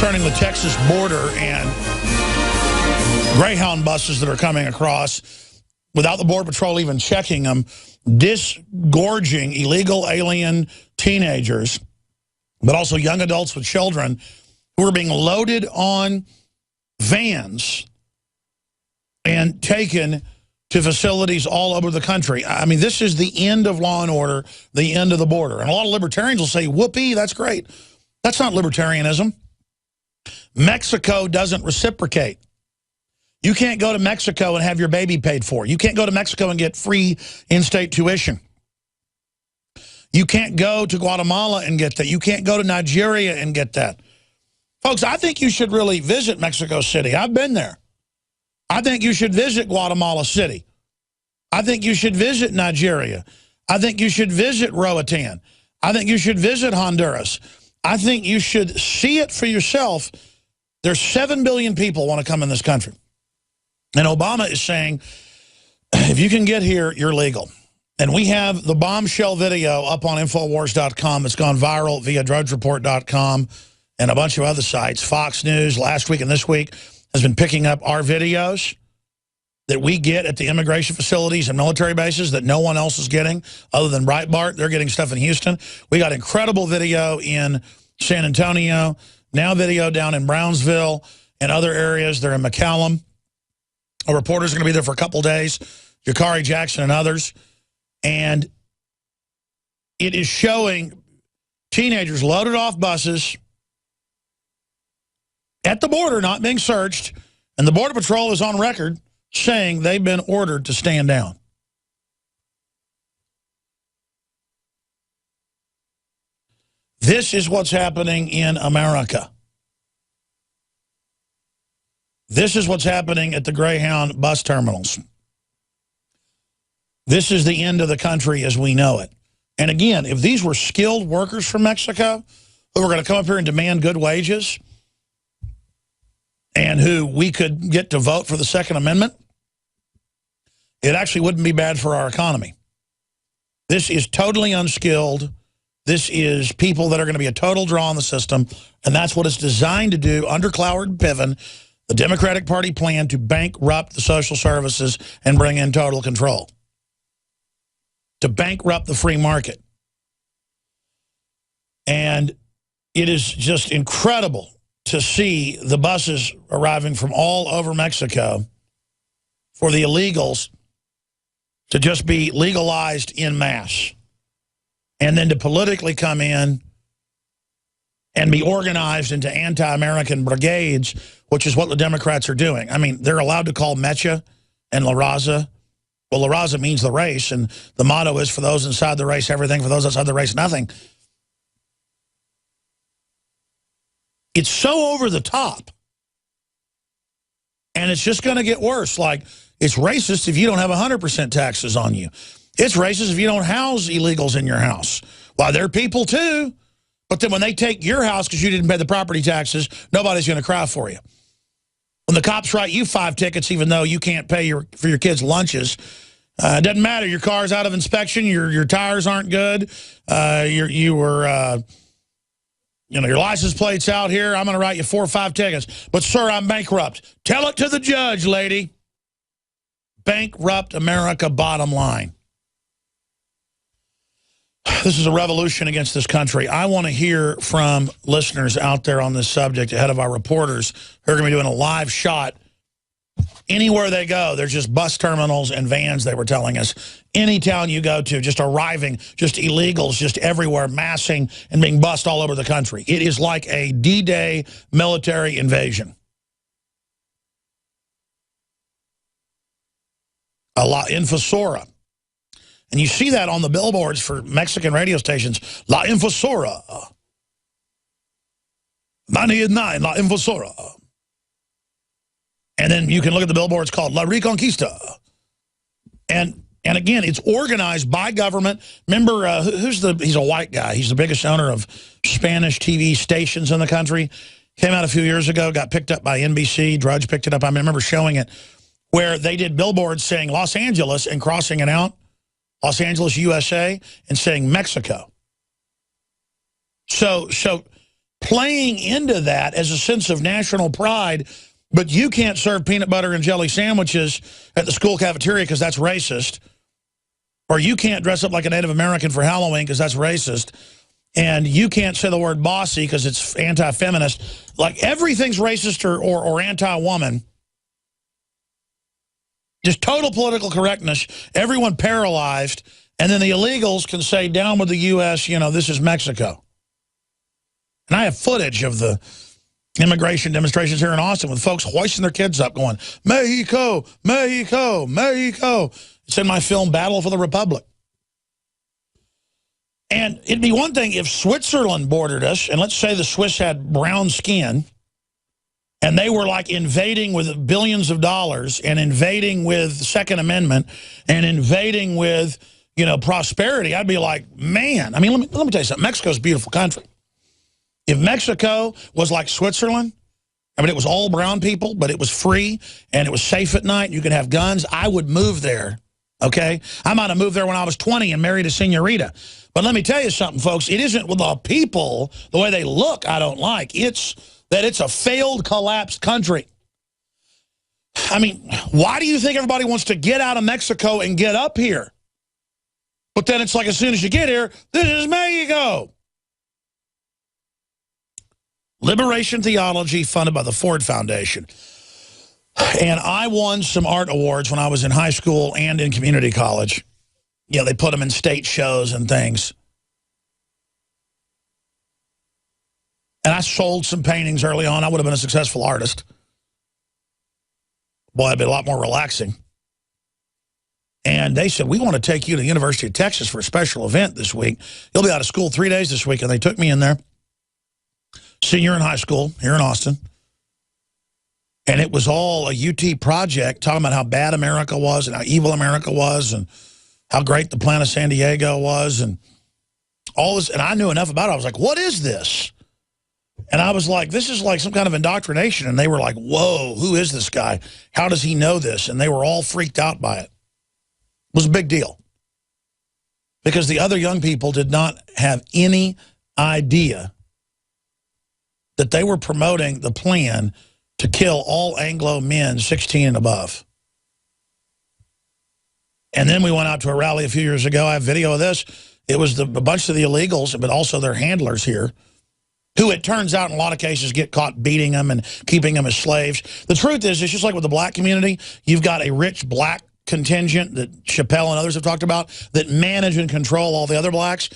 concerning the Texas border and Greyhound buses that are coming across without the Border Patrol even checking them, disgorging illegal alien teenagers, but also young adults with children who are being loaded on vans and taken to facilities all over the country. I mean, this is the end of law and order, the end of the border. And a lot of libertarians will say, whoopee, that's great. That's not libertarianism. Mexico doesn't reciprocate. You can't go to Mexico and have your baby paid for. You can't go to Mexico and get free in-state tuition. You can't go to Guatemala and get that. You can't go to Nigeria and get that. Folks, I think you should really visit Mexico City. I've been there. I think you should visit Guatemala City. I think you should visit Nigeria. I think you should visit Roatan. I think you should visit Honduras. I think you should see it for yourself. There's 7 billion people want to come in this country. And Obama is saying, if you can get here, you're legal. And we have the bombshell video up on Infowars.com. It's gone viral via DrudgeReport.com and a bunch of other sites. Fox News last week and this week has been picking up our videos that we get at the immigration facilities and military bases that no one else is getting other than Breitbart. They're getting stuff in Houston. We got incredible video in San Antonio, now video down in Brownsville and other areas. They're in McAllen. Our reporters are going to be there for a couple days, Yakari Jackson and others. And it is showing teenagers loaded off buses at the border, not being searched. And the Border Patrol is on record saying they've been ordered to stand down. This is what's happening in America. This is what's happening at the Greyhound bus terminals. This is the end of the country as we know it. And again, if these were skilled workers from Mexico who were going to come up here and demand good wages and who we could get to vote for the Second Amendment, it actually wouldn't be bad for our economy. This is totally unskilled. This is people that are going to be a total draw on the system, and that's what it's designed to do under Cloward and Piven, the Democratic Party plan to bankrupt the social services and bring in total control. To bankrupt the free market. And it is just incredible to see the buses arriving from all over Mexico for the illegals to just be legalized en masse. And then to politically come in and be organized into anti-American brigades, which is what the Democrats are doing. I mean, they're allowed to call Mecha and La Raza. Well, La Raza means the race, and the motto is for those inside the race, everything. For those outside the race, nothing. It's so over the top. And it's just going to get worse. Like, it's racist if you don't have 100% taxes on you. It's racist if you don't house illegals in your house. Well, they're people too. But then when they take your house because you didn't pay the property taxes, nobody's going to cry for you. When the cops write you 5 tickets, even though you can't pay for your kids' lunches, it doesn't matter. Your car's out of inspection. Your tires aren't good. Your license plate's out here. I'm going to write you 4 or 5 tickets. But sir, I'm bankrupt. Tell it to the judge, lady. Bankrupt America, bottom line. This is a revolution against this country. I want to hear from listeners out there on this subject ahead of our reporters who are going to be doing a live shot. Anywhere they go, there's just bus terminals and vans, they were telling us. Any town you go to, just arriving, just illegals, just everywhere, massing and being bussed all over the country. It is like a D-Day military invasion. A La Infosora. And you see that on the billboards for Mexican radio stations. La Infosora. 98.9, La Infosora. And then you can look at the billboards called La Reconquista. And again, it's organized by government. Remember, he's a white guy. He's the biggest owner of Spanish TV stations in the country. Came out a few years ago, got picked up by NBC. Drudge picked it up. I remember showing it where they did billboards saying Los Angeles and crossing it out. Los Angeles, USA, and saying Mexico. So playing into that as a sense of national pride, but you can't serve peanut butter and jelly sandwiches at the school cafeteria because that's racist. Or you can't dress up like a Native American for Halloween because that's racist. And you can't say the word bossy because it's anti-feminist. Like, everything's racist or anti-woman. Just total political correctness. Everyone paralyzed. And then the illegals can say, down with the U.S., you know, this is Mexico. And I have footage of the immigration demonstrations here in Austin with folks hoisting their kids up going, Mexico, Mexico, Mexico. It's in my film, Battle for the Republic. And it'd be one thing if Switzerland bordered us, and let's say the Swiss had brown skin, and they were like invading with billions of dollars and invading with the Second Amendment and invading with, you know, prosperity. I'd be like, man, I mean, let me tell you something. Mexico's a beautiful country. If Mexico was like Switzerland, I mean, it was all brown people, but it was free and it was safe at night. You could have guns. I would move there, okay? I might have moved there when I was 20 and married a senorita. But let me tell you something, folks. It isn't with the people, the way they look, I don't like. It's that it's a failed, collapsed country. I mean, why do you think everybody wants to get out of Mexico and get up here? But then it's like as soon as you get here, this is Mexico. Liberation theology funded by the Ford Foundation. And I won some art awards when I was in high school and in community college. You know, they put them in state shows and things. And I sold some paintings early on. I would have been a successful artist. Boy, it'd be a lot more relaxing. And they said, we want to take you to the University of Texas for a special event this week. You'll be out of school 3 days this week. And they took me in there. Senior in high school here in Austin. And it was all a UT project talking about how bad America was and how evil America was and how great the planet San Diego was and all this. And I knew enough about it. I was like, what is this? And I was like, this is like some kind of indoctrination. And they were like, whoa, who is this guy? How does he know this? And they were all freaked out by it. It was a big deal. Because the other young people did not have any idea that they were promoting the plan to kill all Anglo men 16 and above. And then we went out to a rally a few years ago. I have video of this. It was a bunch of the illegals, but also their handlers here, who it turns out in a lot of cases get caught beating them and keeping them as slaves. The truth is, it's just like with the black community. You've got a rich black contingent that Chappelle and others have talked about that manage and control all the other blacks.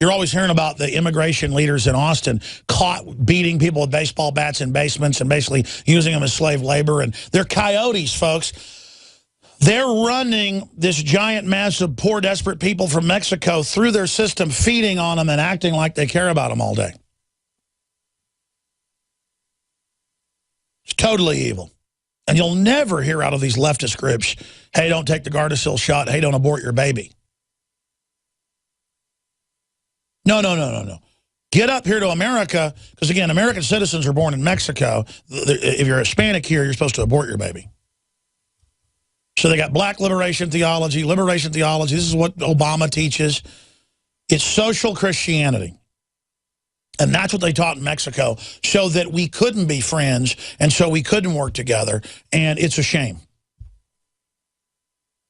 You're always hearing about the immigration leaders in Austin caught beating people with baseball bats in basements and basically using them as slave labor. And they're coyotes, folks. They're running this giant mass of poor, desperate people from Mexico through their system, feeding on them and acting like they care about them all day. It's totally evil. And you'll never hear out of these leftist groups, hey, don't take the Gardasil shot. Hey, don't abort your baby. No, no, no, no, no. Get up here to America, because, again, American citizens are born in Mexico. If you're Hispanic here, you're supposed to abort your baby. So they got black liberation theology, liberation theology. This is what Obama teaches. It's social Christianity. And that's what they taught in Mexico, so that we couldn't be friends and so we couldn't work together. And it's a shame.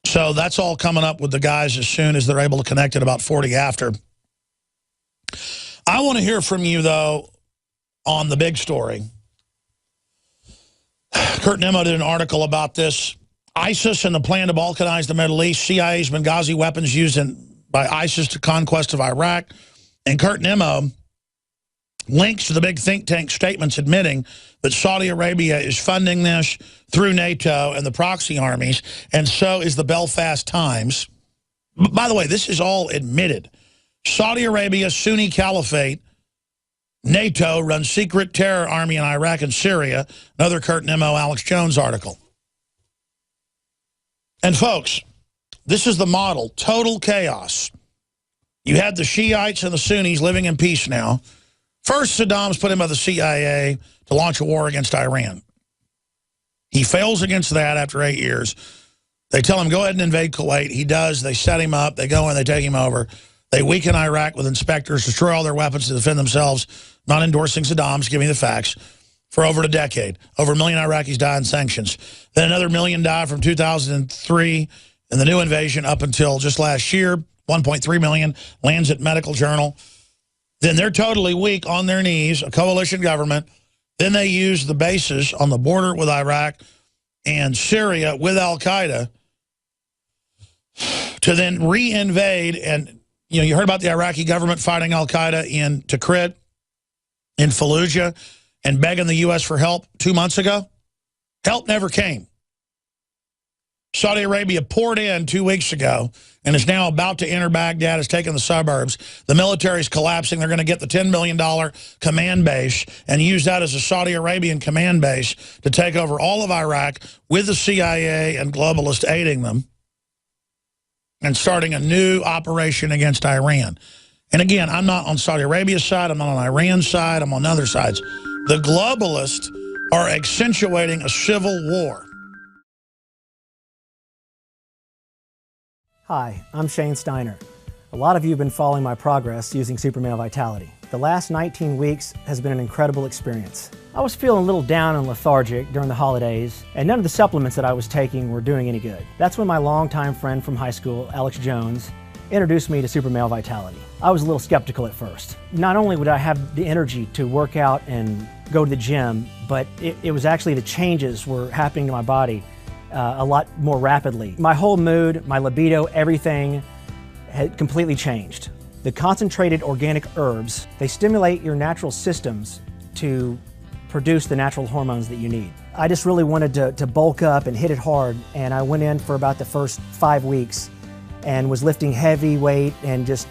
So that's all coming up with the guys as soon as they're able to connect at about 40 after. I want to hear from you, though, on the big story. Kurt Nimmo did an article about this. ISIS and the plan to balkanize the Middle East. CIA's Benghazi weapons used by ISIS to conquest of Iraq. And Kurt Nimmo links to the big think tank statements admitting that Saudi Arabia is funding this through NATO and the proxy armies, and so is the Belfast Times. By the way, this is all admitted. Saudi Arabia, Sunni Caliphate, NATO runs secret terror army in Iraq and Syria. Another Kurt Nimmo, Alex Jones article. And folks, this is the model. Total chaos. You had the Shiites and the Sunnis living in peace now. First, Saddam's put him by the CIA to launch a war against Iran. He fails against that after 8 years. They tell him, go ahead and invade Kuwait. He does. They set him up. They go in. They take him over. They weaken Iraq with inspectors, destroy all their weapons to defend themselves not endorsing Saddam, just giving the facts, for over a decade. Over 1 million Iraqis died in sanctions. Then another 1 million died from 2003 in the new invasion up until just last year. 1.3 million, Lancet Medical Journal. Then they're totally weak on their knees, a coalition government. Then they use the bases on the border with Iraq and Syria with al-Qaeda to then re-invade. And you heard about the Iraqi government fighting al-Qaeda in Tikrit, in Fallujah, and begging the U.S. for help 2 months ago. Help never came. Saudi Arabia poured in 2 weeks ago and is now about to enter Baghdad, has taken the suburbs. The military's collapsing. They're going to get the $10 million command base and use that as a Saudi Arabian command base to take over all of Iraq with the CIA and globalists aiding them and starting a new operation against Iran. And again, I'm not on Saudi Arabia's side. I'm not on Iran's side. I'm on other sides. The globalists are accentuating a civil war. Hi, I'm Shane Steiner. A lot of you have been following my progress using Supermale Vitality. The last 19 weeks has been an incredible experience. I was feeling a little down and lethargic during the holidays, and none of the supplements that I was taking were doing any good. That's when my longtime friend from high school, Alex Jones, introduced me to Supermale Vitality. I was a little skeptical at first. Not only would I have the energy to work out and go to the gym, but it was actually the changes were happening to my body a lot more rapidly. My whole mood, my libido, everything had completely changed. The concentrated organic herbs, they stimulate your natural systems to produce the natural hormones that you need. I just really wanted to bulk up and hit it hard, and I went in for about the first 5 weeks and was lifting heavy weight and just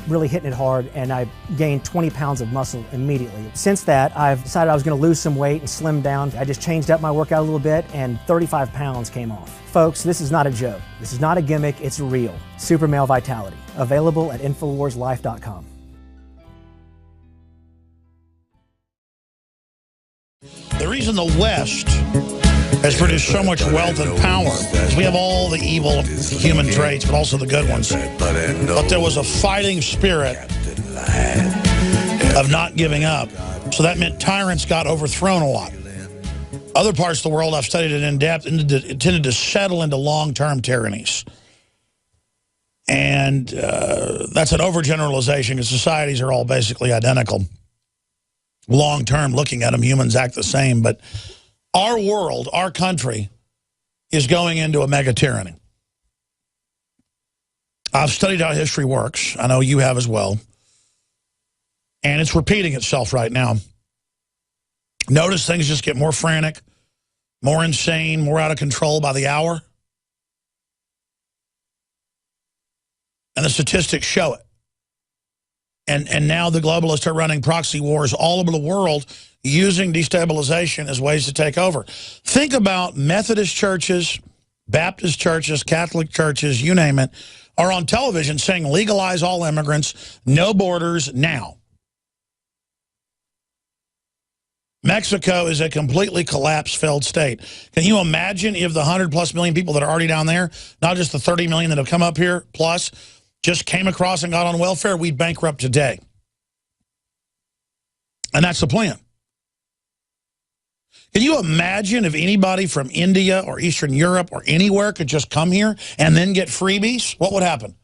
really hitting it hard, and I gained 20 pounds of muscle immediately. Since that, I've decided I was going to lose some weight and slim down. I just changed up my workout a little bit, and 35 pounds came off. Folks, this is not a joke. This is not a gimmick, it's real. Supermale Vitality, available at InfoWarsLife.com. The reason the West has produced so much wealth and power is we have all the evil human traits, but also the good ones. But there was a fighting spirit of not giving up. So that meant tyrants got overthrown a lot. Other parts of the world, I've studied it in depth, and it tended to settle into long-term tyrannies. And that's an overgeneralization because societies are all basically identical. Long-term, looking at them, humans act the same, but our world, our country, is going into a mega tyranny. I've studied how history works. I know you have as well. And it's repeating itself right now. Notice things just get more frantic, more insane, more out of control by the hour. And the statistics show it. And now the globalists are running proxy wars all over the world using destabilization as ways to take over. Think about Methodist churches, Baptist churches, Catholic churches, you name it, are on television saying legalize all immigrants, no borders now. Mexico is a completely collapsed, failed state. Can you imagine if the 100+ million people that are already down there, not just the 30 million that have come up here, plus, just came across and got on welfare, we'd bankrupt today. And that's the plan. Can you imagine if anybody from India or Eastern Europe or anywhere could just come here and then get freebies? What would happen?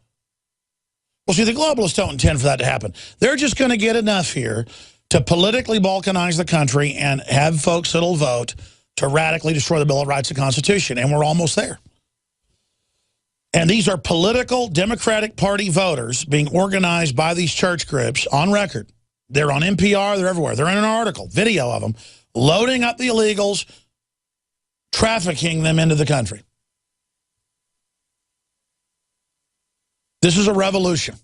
Well, see, the globalists don't intend for that to happen. They're just going to get enough here to politically balkanize the country and have folks that'll vote to radically destroy the Bill of Rights and Constitution. And we're almost there. And these are political Democratic Party voters being organized by these church groups on record. They're on NPR, they're everywhere. They're in an article, video of them, loading up the illegals, trafficking them into the country. This is a revolution.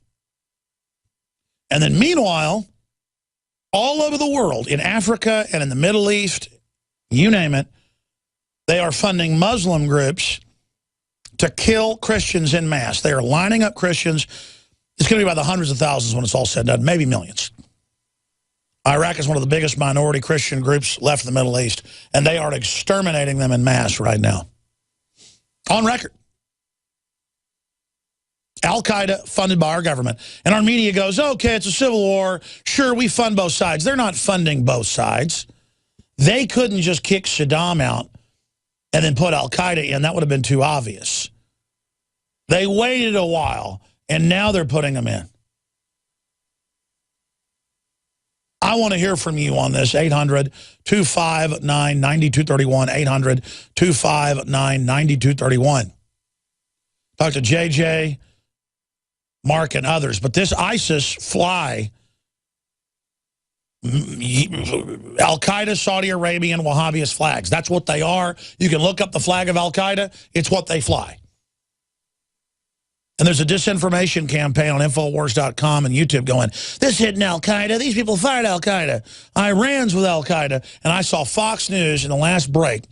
And then meanwhile, all over the world, in Africa and in the Middle East, you name it, they are funding Muslim groups to kill Christians en masse. They are lining up Christians. It's going to be by the hundreds of thousands when it's all said and done, maybe millions. Iraq is one of the biggest minority Christian groups left in the Middle East, and they are exterminating them en masse right now. On record. Al-Qaeda funded by our government. And our media goes, okay, it's a civil war. Sure, we fund both sides. They're not funding both sides. They couldn't just kick Saddam out and then put Al-Qaeda in. That would have been too obvious. They waited a while, and now they're putting them in. I want to hear from you on this. 800-259-9231. 800-259-9231. Talk to JJ, Mark, and others. But this ISIS fly, Al-Qaeda, Saudi Arabian, Wahhabist flags. That's what they are. You can look up the flag of Al-Qaeda. It's what they fly. And there's a disinformation campaign on Infowars.com and YouTube going, this hitting Al-Qaeda. These people fired Al-Qaeda. Iran's with Al-Qaeda. And I saw Fox News in the last break.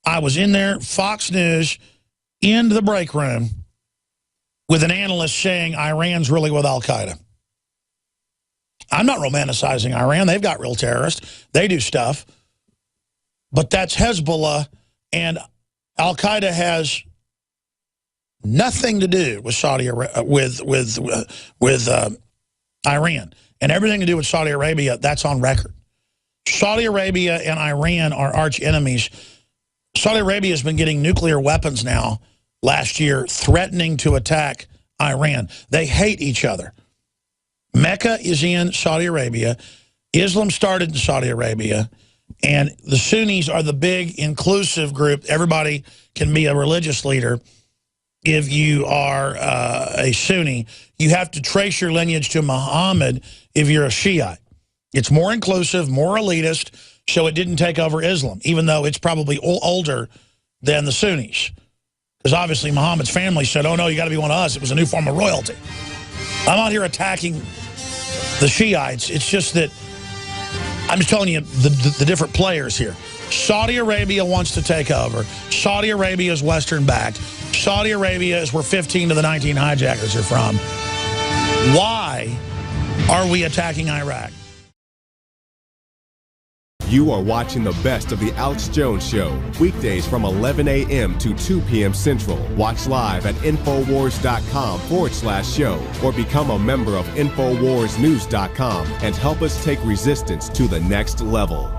I was in there, Fox News, in the break room with an analyst saying Iran's really with Al-Qaeda. I'm not romanticizing Iran. They've got real terrorists. They do stuff. But that's Hezbollah, and Al-Qaeda has nothing to do with Iran, and everything to do with Saudi Arabia. That's on record. Saudi Arabia and Iran are arch enemies. Saudi Arabia has been getting nuclear weapons now last year, threatening to attack Iran. They hate each other. Mecca is in Saudi Arabia. Islam started in Saudi Arabia. And the Sunnis are the big inclusive group. Everybody can be a religious leader. If you are a Sunni, you have to trace your lineage to Muhammad if you're a Shiite. It's more inclusive, more elitist, so it didn't take over Islam, even though it's probably older than the Sunnis. Because obviously Muhammad's family said, oh no, you got to be one of us. It was a new form of royalty. I'm not here attacking the Shiites. It's just that I'm just telling you the different players here. Saudi Arabia wants to take over. Saudi Arabia is Western-backed. Saudi Arabia is where 15 of the 19 hijackers are from. Why are we attacking Iraq? You are watching the best of the Alex Jones Show, weekdays from 11 a.m. to 2 p.m. Central. Watch live at Infowars.com/show or become a member of InfoWarsNews.com and help us take resistance to the next level.